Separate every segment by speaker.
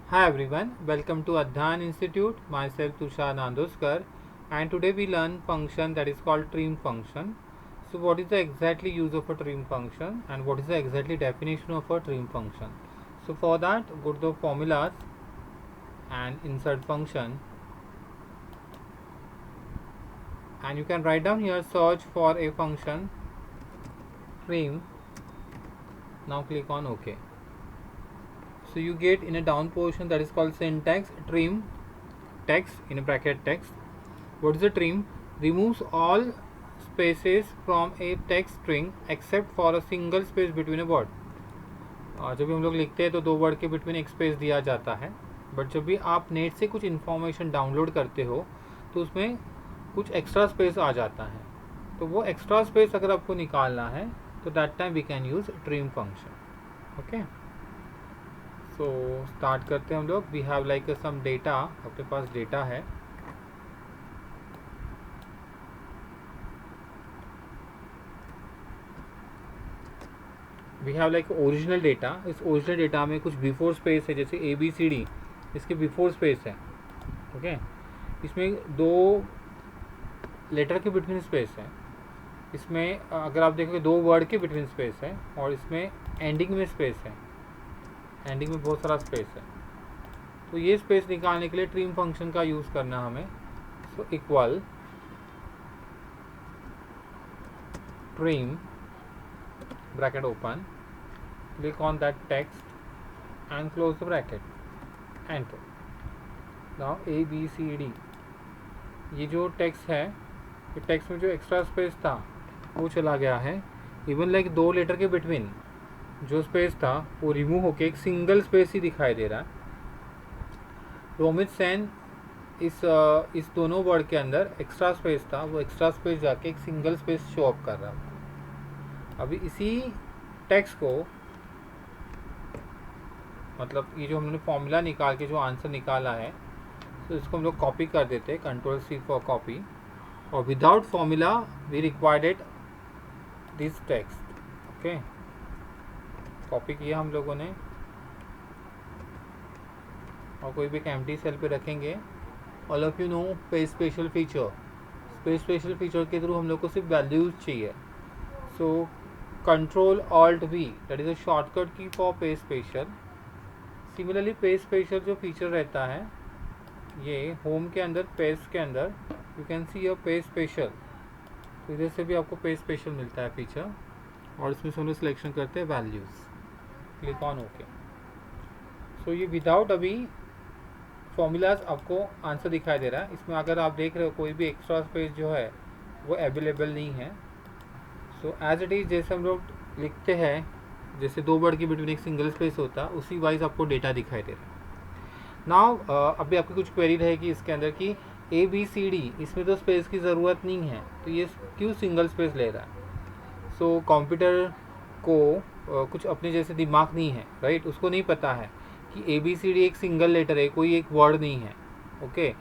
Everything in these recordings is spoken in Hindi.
Speaker 1: Hi everyone, welcome to Adhan Institute. Myself Tushar Nandoskar, and today we learn function that is called trim function. So what is the exactly use of a trim function and what is the exactly definition of a trim function? So for that go to the formulas and insert function, and you can write down here search for a function trim. Now click on OK. So you get in a down portion that is called syntax trim text in a bracket text. What is a trim? Removes all spaces from a text string except for a single space between a word. जब भी हम लोग लिखते हैं तो दो वर्ड के बिटवीन एक स्पेस दिया जाता है, बट जब भी आप नेट से कुछ इन्फॉर्मेशन डाउनलोड करते हो तो उसमें कुछ एक्स्ट्रा स्पेस आ जाता है, तो वो एक्स्ट्रा स्पेस अगर आपको निकालना है तो that time we can use trim function. Okay, so start करते हैं हम लोग. We have like some data, अपने पास डेटा है. We have like original data. इस ओरिजिनल डेटा में कुछ बिफोर स्पेस है, जैसे ABCD इसके बिफोर स्पेस है. ओके, इसमें दो लेटर के बिटवीन स्पेस है. इसमें अगर आप देखोगे दो वर्ड के बिटवीन स्पेस है, और इसमें एंडिंग में स्पेस है. एंडिंग में बहुत सारा स्पेस है. तो ये स्पेस निकालने के लिए ट्रिम फंक्शन का यूज़ करना हमें. So equal trim bracket open, click on that text and close the bracket, enter. now ABCD, ये जो टेक्स्ट है, ये टेक्स्ट में जो एक्स्ट्रा स्पेस था वो चला गया है. इवन लाइक दो लेटर के बिटवीन जो स्पेस था वो रिमूव होके एक सिंगल स्पेस ही दिखाई दे रहा है. रोमित सेन इस दोनों वर्ड के अंदर एक्स्ट्रा स्पेस था, वो एक्स्ट्रा स्पेस जाके एक सिंगल स्पेस शो अप कर रहा है. अभी इसी टेक्स्ट को, मतलब ये जो हमने फॉर्मूला निकाल के जो आंसर निकाला है, तो इसको हम लोग कॉपी कर देते हैं, Ctrl+C फॉर कॉपी. और without formula we required this text. Okay, copy किया हम लोगों ने और कोई भी एक एम्प्टी सेल पे रखेंगे. All of you know paste special feature. Paste special feature के थ्रू हम लोग को सिर्फ वैल्यूज चाहिए. So Ctrl+Alt+V, that is a shortcut की for paste special. Similarly paste special जो फीचर रहता है, ये होम के अंदर पेज के अंदर you can see your paste special. तो इधर से भी आपको पेज स्पेशल मिलता है फीचर, और इसमें से हम लोग सिलेक्शन करते हैं values. Click on okay. So ये विदाउट अभी फॉर्मूलाज आपको आंसर दिखाई दे रहा है. इसमें अगर आप देख रहे हो कोई भी एक्स्ट्रा स्पेस जो है वो अवेलेबल नहीं है. सो एज इट इज़ जैसे हम लोग लिखते हैं, जैसे दो वर्ड के बिटवीन एक सिंगल स्पेस होता है, उसी वाइज आपको डेटा दिखाई दे रहा है. नाउ अभी आपकी कुछ क्वेरी रहेगी इसके अंदर कि ABCD इसमें तो स्पेस की ज़रूरत नहीं है, तो ये क्यों सिंगल स्पेस ले रहा है. सो कंप्यूटर को कुछ अपने जैसे दिमाग नहीं है, राइट. उसको नहीं पता है कि ABCD एक सिंगल लेटर है, कोई एक वर्ड नहीं है. ओके,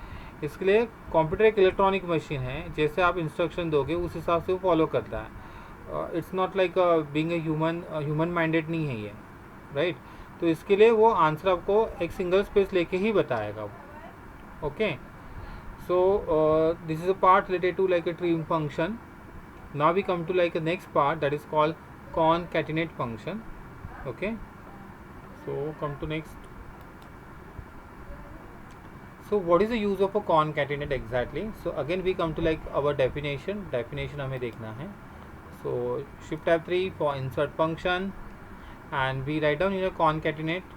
Speaker 1: इसके लिए कंप्यूटर एक इलेक्ट्रॉनिक मशीन है, जैसे आप इंस्ट्रक्शन दोगे उस हिसाब से वो फॉलो करता है. It's not like being a human minded नहीं है ये, राइट. तो इसके लिए वो आंसर आपको एक सिंगल स्पेस लेके ही बताएगा. Okay, so this is a part related to like a trim function. Now we come to like a next part that is called concatenate function. Okay, so come to next. So what is the use of a concatenate exactly? So again we come to like our definition हमें देखना है. So shift tab 3 for insert function, and we write down here concatenate.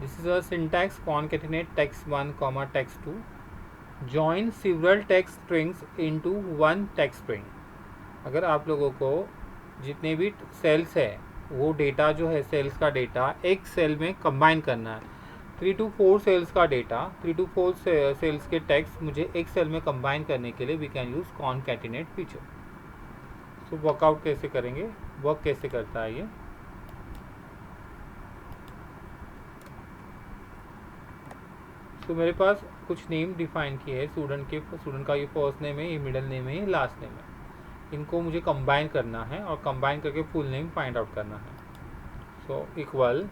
Speaker 1: This is a syntax concatenate text1 comma text2, join several text strings into one text string. अगर आप लोगों को जितने भी सेल्स है वो डेटा जो है सेल्स का डेटा एक सेल में कंबाइन करना है, 3 to 4 सेल्स का डेटा, 3 to 4 सेल्स के टेक्स्ट मुझे एक सेल में कंबाइन करने के लिए we can use concatenate feature. So workout कैसे करेंगे, वर्क कैसे करता है ये. तो मेरे पास कुछ नेम डिफाइन किए हैं स्टूडेंट का, ये फर्स्ट नेम है, ये मिडिल नेम है, ये लास्ट नेम है। इनको मुझे कंबाइन करना है और कंबाइन करके फुल नेम फाइंड आउट करना है। सो इक्वल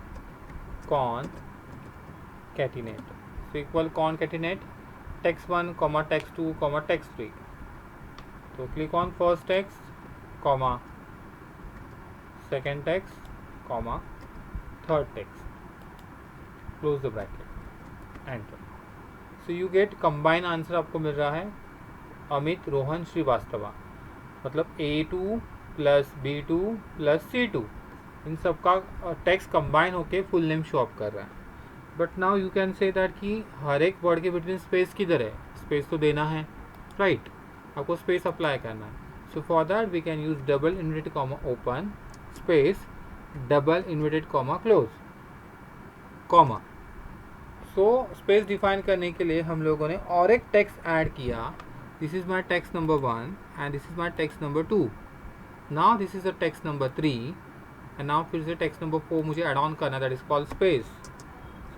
Speaker 1: कॉनकैटिनेट, सो equal concatenate text1 comma text2 comma text3। तो click on first text comma second text comma third text, close the bracket, enter. So you get combine answer आपको मिल रहा है अमित रोहन श्रीवास्तवा, मतलब A2 plus B2 plus C2, इन सब का टेक्स्ट कंबाइन होके फुल नेम शो अप कर रहा है। But now you can say that कि हर एक वर्ड के बिटवीन स्पेस किधर है, स्पेस तो देना है, राइट, आपको स्पेस अप्लाई करना है। So for that we can use double inverted comma open space double inverted comma close comma. So space define करने के लिए हम लोगों ने और एक टेक्स्ट ऐड किया, this is my text number 1 and this is my text number 2। Now this is the text number 3 and now फिर से टेक्स्ट नंबर 4 मुझे एड ऑन करना, दैट इज कॉल्ड स्पेस।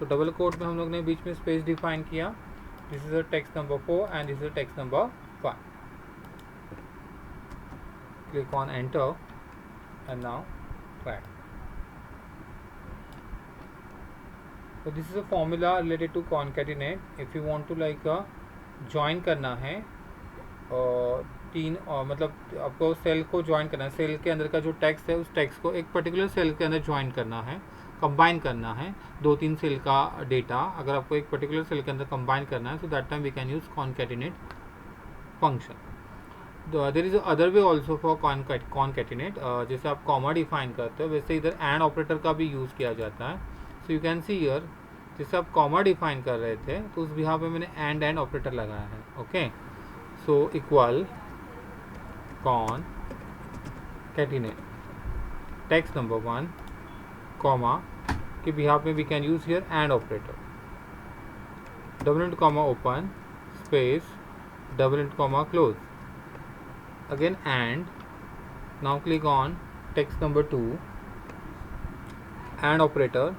Speaker 1: तो डबल कोट में हम लोग ने बीच में स्पेस डिफाइन किया, this is the text number 4 and this is the text number 5। Click on enter and now track. So this is a formula related to concatenate. If you want to like join करना है तीन मतलब आपको सेल को ज्वाइन करना है, सेल के अंदर का जो टेक्स्ट है उस टेक्स्ट को एक पर्टिकुलर सेल के अंदर ज्वाइन करना है, कंबाइन करना है 2-3 सेल का डेटा। अगर आपको एक पर्टिकुलर सेल के अंदर कंबाइन करना है so that time we can use concatenate function. There is other way also for concatenate, जैसे आप कॉमा डिफाइन करते हो वैसे इधर एंड ऑपरेटर का भी यूज़ किया जाता है। सो यू कैन सी हियर, जैसे आप कॉमा डिफाइन कर रहे थे तो उस बिहाफ में मैंने एंड ऑपरेटर लगाया है। Okay, so equal concatenate text number 1 comma के बिहाफ में we can use here and operator, double int comma open space double int comma close, again and. Now click on text number 2 and operator,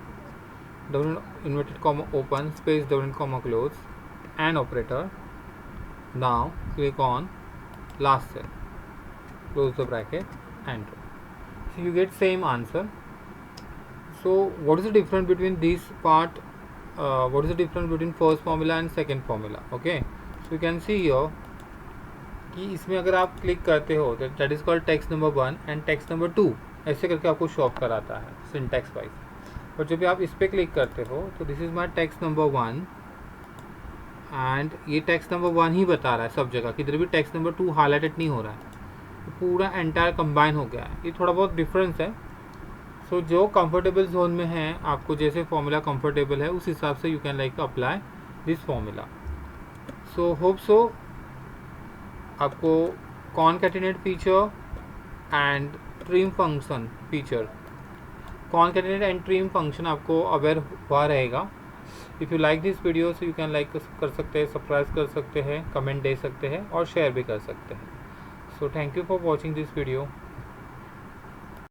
Speaker 1: double inverted comma open space double inverted comma close, and operator. Now click on last cell, close the bracket, enter. So you get same answer. So what is the difference between this part, what is the difference between first formula and second formula? Okay, so you can see here कि इसमें अगर आप क्लिक करते हो that is called text number 1 and text number 2, ऐसे करके आपको शो ऑफ कराता है सिंटैक्स वाइज। और जब भी आप इस पर क्लिक करते हो तो this is my text number 1 and ये टेक्स्ट नंबर 1 ही बता रहा है सब जगह, किधर भी टेक्स्ट नंबर 2 हाईलाइटेड नहीं हो रहा है, तो पूरा एंटायर कंबाइन हो गया है। ये थोड़ा बहुत डिफरेंस है। सो जो कंफर्टेबल जोन में है, आपको जैसे फॉर्मूला कंफर्टेबल है उस हिसाब से you can like apply this formula. So hope so आपको concatenate feature and trim function feature, concatenate and trim function आपको अवेयर हुआ रहेगा। If you like this video so you can like कर सकते हैं, सब्सक्राइब कर सकते हैं, कमेंट दे सकते हैं और शेयर भी कर सकते हैं। So thank you for watching this video.